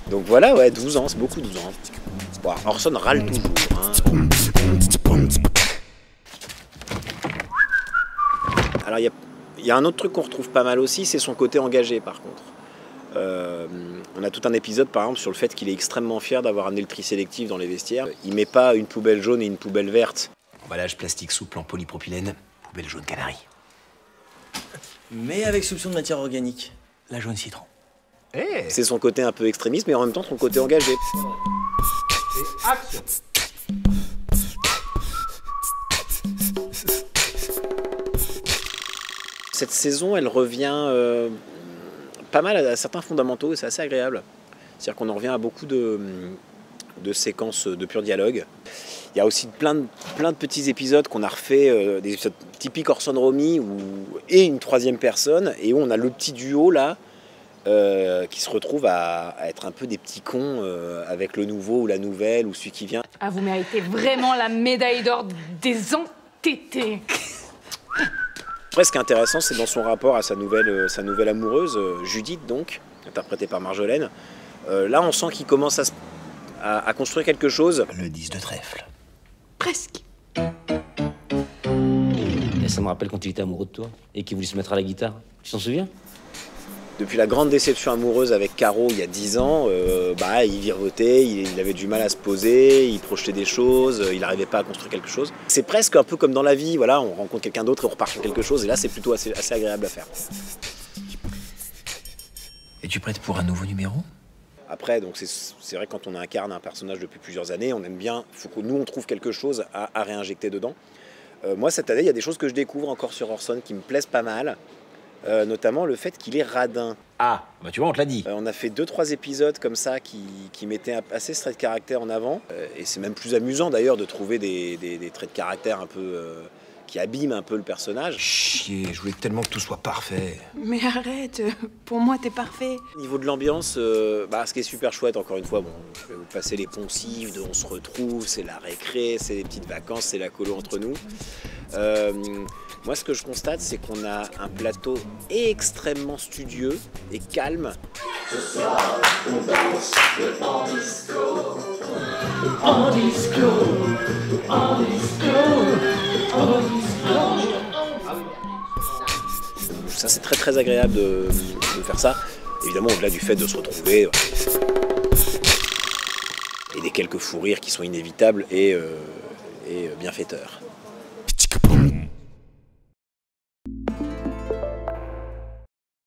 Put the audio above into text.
Donc voilà, ouais, 12 ans, c'est beaucoup 12 ans. Bon, Orson râle toujours. Hein. Alors il y a un autre truc qu'on retrouve pas mal aussi, c'est son côté engagé par contre. On a tout un épisode par exemple sur le fait qu'il est extrêmement fier d'avoir amené le tri sélectif dans les vestiaires. Il met pas une poubelle jaune et une poubelle verte. Emballage plastique souple en polypropylène, poubelle jaune canari. Mais avec soupçon de matière organique. La jaune citron. C'est son côté un peu extrémiste, mais en même temps son côté engagé. Action. Cette saison, elle revient pas mal à certains fondamentaux et c'est assez agréable. C'est-à-dire qu'on en revient à beaucoup de séquences de pur dialogue. Il y a aussi plein de petits épisodes qu'on a refait, des épisodes typiques Orson Romy et une troisième personne, et où on a le petit duo là, qui se retrouve à être un peu des petits cons avec le nouveau ou la nouvelle ou celui qui vient. Ah, vous méritez vraiment la médaille d'or des entêtés. Après, ce qui est intéressant, c'est dans son rapport à sa nouvelle amoureuse, Judith donc, interprétée par Marjolaine. Là, on sent qu'il commence à construire quelque chose. Le 10 de trèfle. Presque. Et ça me rappelle quand il était amoureux de toi et qu'il voulait se mettre à la guitare. Tu t'en souviens? Depuis la grande déception amoureuse avec Caro il y a 10 ans, il virevoltait, il avait du mal à se poser, il projetait des choses, il n'arrivait pas à construire quelque chose. C'est presque un peu comme dans la vie, voilà, on rencontre quelqu'un d'autre et on repart sur quelque chose, et là c'est plutôt assez agréable à faire. Es-tu prête pour un nouveau numéro? Après, donc c'est vrai que quand on incarne un personnage depuis plusieurs années, on aime bien, il faut que nous on trouve quelque chose à réinjecter dedans. Moi cette année, il y a des choses que je découvre encore sur Orson qui me plaisent pas mal. Notamment le fait qu'il est radin. Ah, bah tu vois, on te l'a dit. On a fait 2-3 épisodes comme ça qui mettaient assez ce trait de caractère en avant. Et c'est même plus amusant d'ailleurs de trouver des traits de caractère un peu qui abîment un peu le personnage. Chier, je voulais tellement que tout soit parfait. Mais arrête, pour moi t'es parfait. Au niveau de l'ambiance, ce qui est super chouette, encore une fois, bon, je vais vous passer les poncifs, on se retrouve, c'est la récré, c'est les petites vacances, c'est la colo entre nous. Moi, ce que je constate, c'est qu'on a un plateau extrêmement studieux et calme. Ce soir, on danse en disco. En disco. En disco. En disco. Ça, c'est très très agréable de faire ça. Évidemment, au-delà du fait de se retrouver et des quelques fous rires qui sont inévitables et bienfaiteurs.